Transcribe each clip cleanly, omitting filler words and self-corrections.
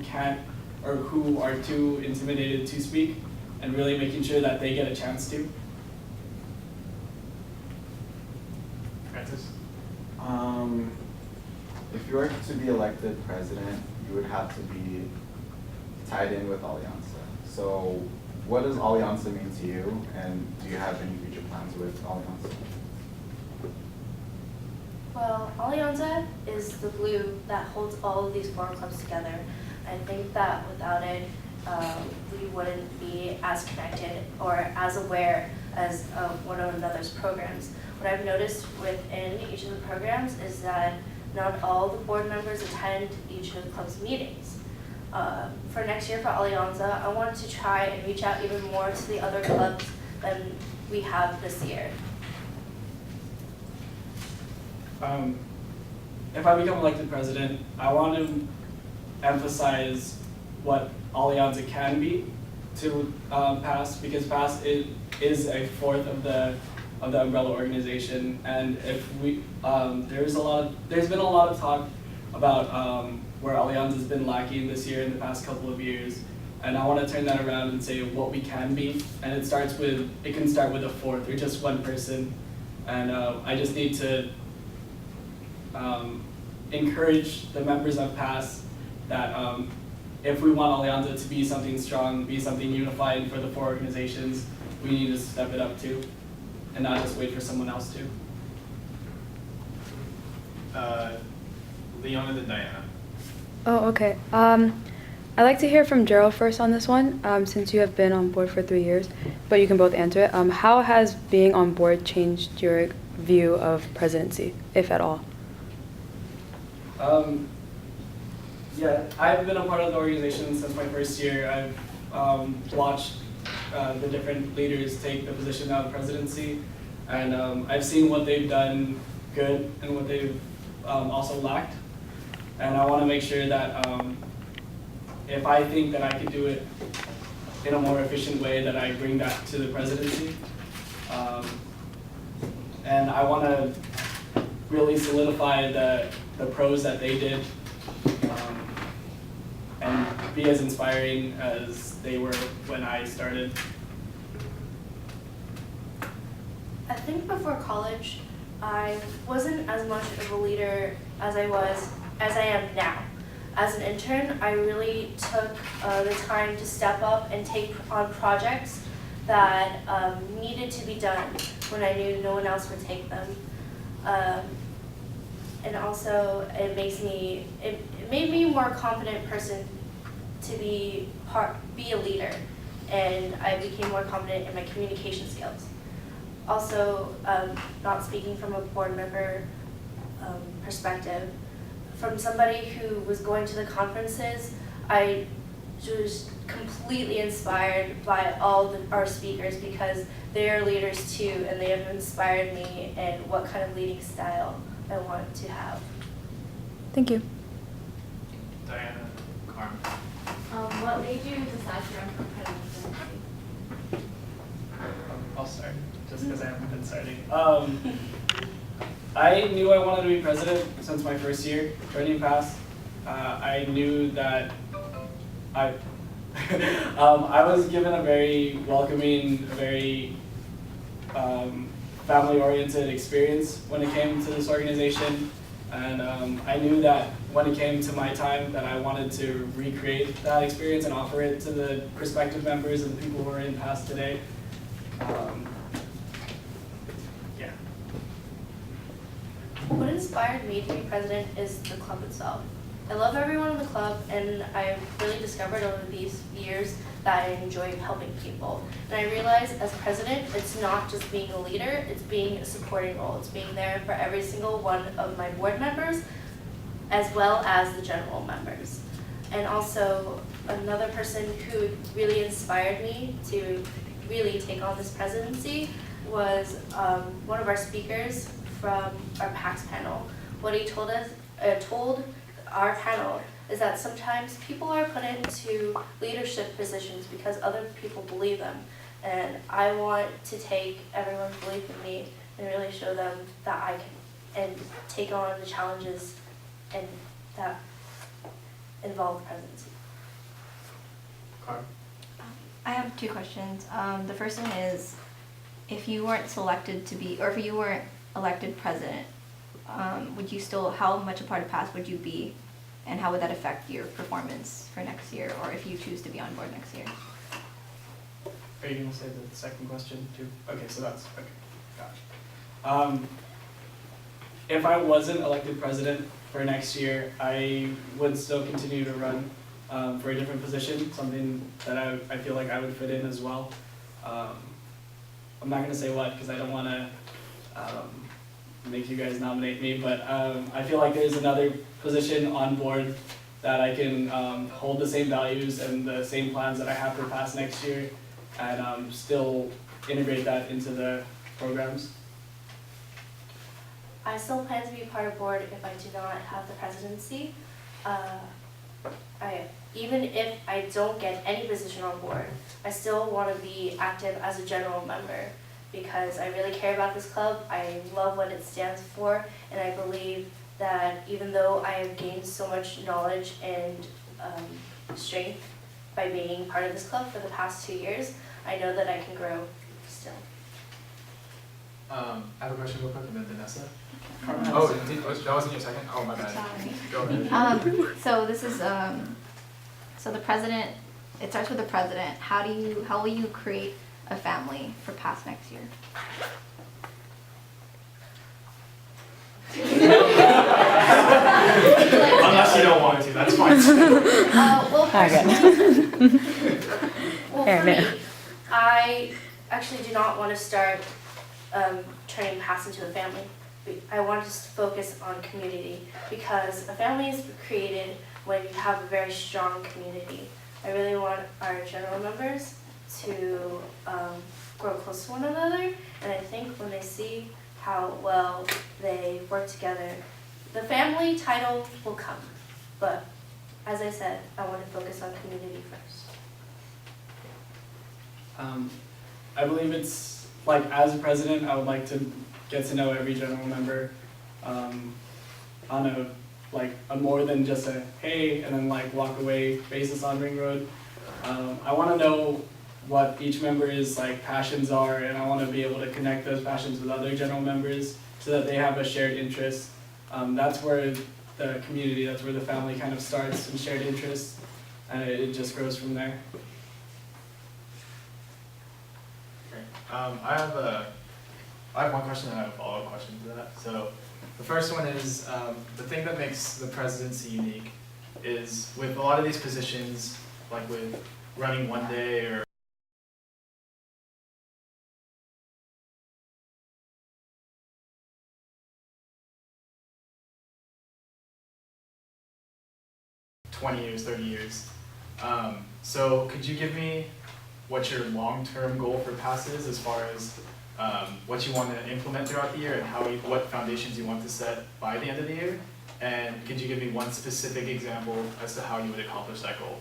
can't or who are too intimidated to speak, and really making sure that they get a chance to. Francis? If you were to be elected president, you would have to be tied in with Alianza. So what does Alianza mean to you, and do you have any future plans with Alianza? Well, Alianza is the glue that holds all of these forum clubs together. I think that without it, we wouldn't be as connected or as aware as one another's programs. What I've noticed within each of the programs is that not all the board members attend each of the club's meetings. For next year for Alianza, I want to try and reach out even more to the other clubs than we have this year. If I become elected president, I want to emphasize what Alianza can be to PASS, because PASS is a fourth of the umbrella organization, and if we there's been a lot of talk about where Alianza has been lacking this year in the past couple of years, and I want to turn that around and say what we can be, and it can start with a fourth or just one person, and I just need to encourage the members of PASS that if we want Alianza to be something strong, be something unified for the four organizations, we need to step it up too, and not just wait for someone else to. Leon and then Diana. Oh, okay. I'd like to hear from Gerald first on this one, since you have been on board for 3 years, but you can both answer it. How has being on board changed your view of presidency, if at all? Yeah, I've been a part of the organization since my first year. I've watched the different leaders take the position of presidency, and I've seen what they've done good and what they've also lacked. And I want to make sure that if I think that I could do it in a more efficient way, that I bring that to the presidency. And I want to really solidify the pros that they did, and be as inspiring as they were when I started. I think before college, I wasn't as much of a leader as I am now. As an intern, I really took the time to step up and take on projects that needed to be done when I knew no one else would take them. And also, it made me a more confident person to be a leader, and I became more confident in my communication skills. Also, not speaking from a board member perspective, from somebody who was going to the conferences, I was completely inspired by all our speakers, because they are leaders too, and they have inspired me in what kind of leading style I want to have. Thank you. Diana, Carmen. What made you decide to run for presidency? I'll start, just because I haven't been starting. I knew I wanted to be president since my first year joining PASS. I knew that I was given a very welcoming, very family-oriented experience when it came to this organization, and I knew that when it came to my time that I wanted to recreate that experience and offer it to the prospective members and the people who are in PASS today. Yeah. What inspired me to be president is the club itself. I love everyone in the club, and I've really discovered over these years that I enjoy helping people. And I realized as president, it's not just being a leader, it's being a supporting role. It's being there for every single one of my board members, as well as the general members. And also, another person who really inspired me to really take on this presidency was one of our speakers from our PAX panel. What he told our panel is that sometimes people are put into leadership positions because other people believe them. And I want to take everyone's belief in me and really show them that I can and take on the challenges and that involve presidency. Carm? I have two questions. The first one is, if you weren't selected to be, or if you weren't elected president, would you still, how much a part of PASS would you be? And how would that affect your performance for next year, or if you choose to be on board next year? Are you gonna say the second question too? Okay, so that's, okay, gotcha. If I wasn't elected president for next year, I would still continue to run for a different position, something that I feel like I would fit in as well. I'm not gonna say what, because I don't wanna make you guys nominate me, but I feel like there's another position on board that I can hold the same values and the same plans that I have for PASS next year, and still integrate that into the programs. I still plan to be part of board if I do not have the presidency. Even if I don't get any position on board, I still want to be active as a general member because I really care about this club. I love what it stands for, and I believe that even though I have gained so much knowledge and strength by being part of this club for the past 2 years, I know that I can grow still. I have a question real quick, and then Vanessa. Oh, That wasn't your second? Oh, my bad. Sorry. Go ahead. So this is, so the president, it starts with the president. How will you create a family for PASS next year? Unless you don't want to, that's fine. Well, personally, well, Fair for me, enough. I actually do not want to start turning PASS into a family. I want to focus on community because a family is created when you have a very strong community. I really want our general members to grow close to one another, and I think when they see how well they work together, the family title will come. But as I said, I want to focus on community first. I believe it's like as a president, I would like to get to know every general member on a more than just a hey and then like walk away basis on Ring Road. I want to know what each member's like passions are, and I want to be able to connect those passions with other general members so that they have a shared interest. That's where the community, that's where the family kind of starts, and shared interests, and it just grows from there. Great. I have one question and I have a follow-up question to that. So the first one is, the thing that makes the presidency unique is with a lot of these positions, like with running one day or $20 years, 30 years. So could you give me what your long-term goal for PASS is as far as what you want to implement throughout the year and what foundations you want to set by the end of the year? And could you give me one specific example as to how you would accomplish that goal?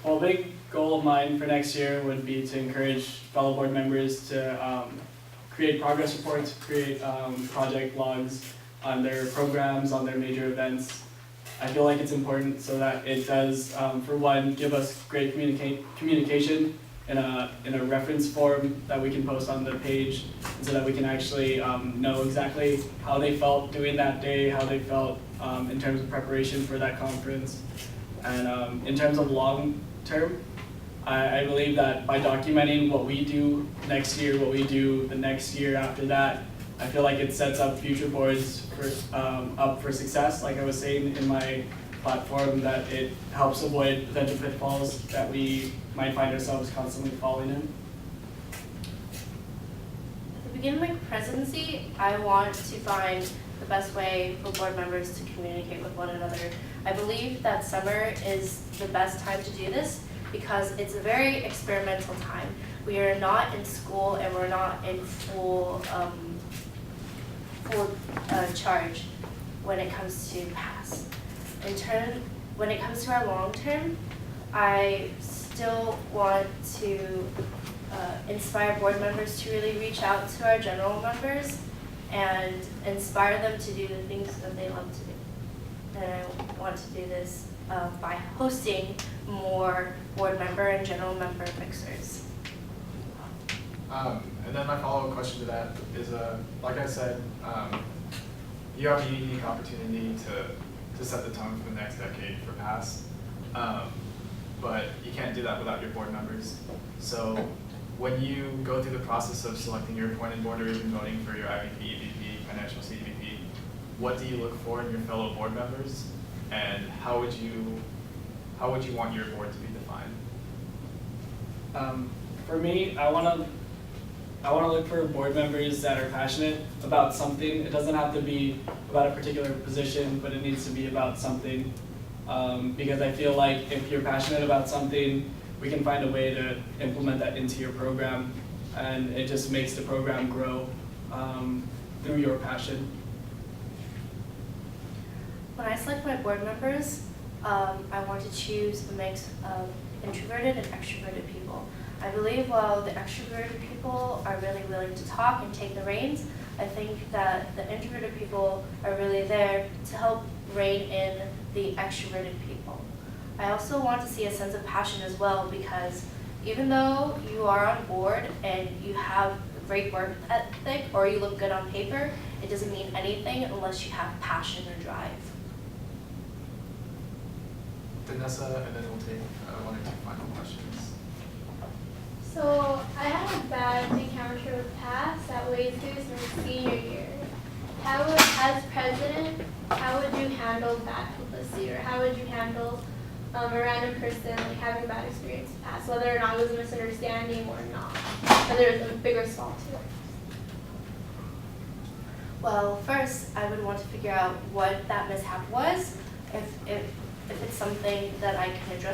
Well, a big goal of mine for next year would be to encourage fellow board members to create progress reports, create project logs on their programs, on their major events. I feel like it's important so that it does, for one, give us great communication in a reference form that we can post on the page, so that we can actually know exactly how they felt doing that day, how they felt in terms of preparation for that conference. And in terms of long term, I believe that by documenting what we do next year, what we do the next year after that, I feel like it sets up future boards up for success. Like I was saying in my platform, that it helps avoid potential pitfalls that we might find ourselves constantly falling in. At the beginning of my presidency, I want to find the best way for board members to communicate with one another. I believe that summer is the best time to do this because it's a very experimental time. We are not in school and we're not in full charge when it comes to PASS. When it comes to our long term, I still want to inspire board members to really reach out to our general members and inspire them to do the things that they love to do. And I want to do this by hosting more board member and general member mixers. And then my follow-up question to that is, like I said, you have a unique opportunity to set the tone for the next decade for PASS, but you can't do that without your board members. So when you go through the process of selecting your appointed boarders and voting for your IVP, EVP, financial CVP, what do you look for in your fellow board members, and how would you want your board to be defined? For me, I want to look for board members that are passionate about something. It doesn't have to be about a particular position, but it needs to be about something. Because I feel like if you're passionate about something, we can find a way to implement that into your program, and it just makes the program grow through your passion. When I select my board members, I want to choose a mix of introverted and extroverted people. I believe while the extroverted people are really willing to talk and take the reins, I think that the introverted people are really there to help rein in the extroverted people. I also want to see a sense of passion as well, because even though you are on board and you have a great work ethic or you look good on paper, it doesn't mean anything unless you have passion or drive. Vanessa, and then we'll take one or two final questions. So I had a bad encounter with PASS that way through my senior year. As president, how would you handle bad publicity, or how would you handle a random person like having a bad experience with PASS, whether or not it was a misunderstanding or not, whether it was a bigger small to it? Well, first, I would want to figure out what that mishap was, if it's something that I can address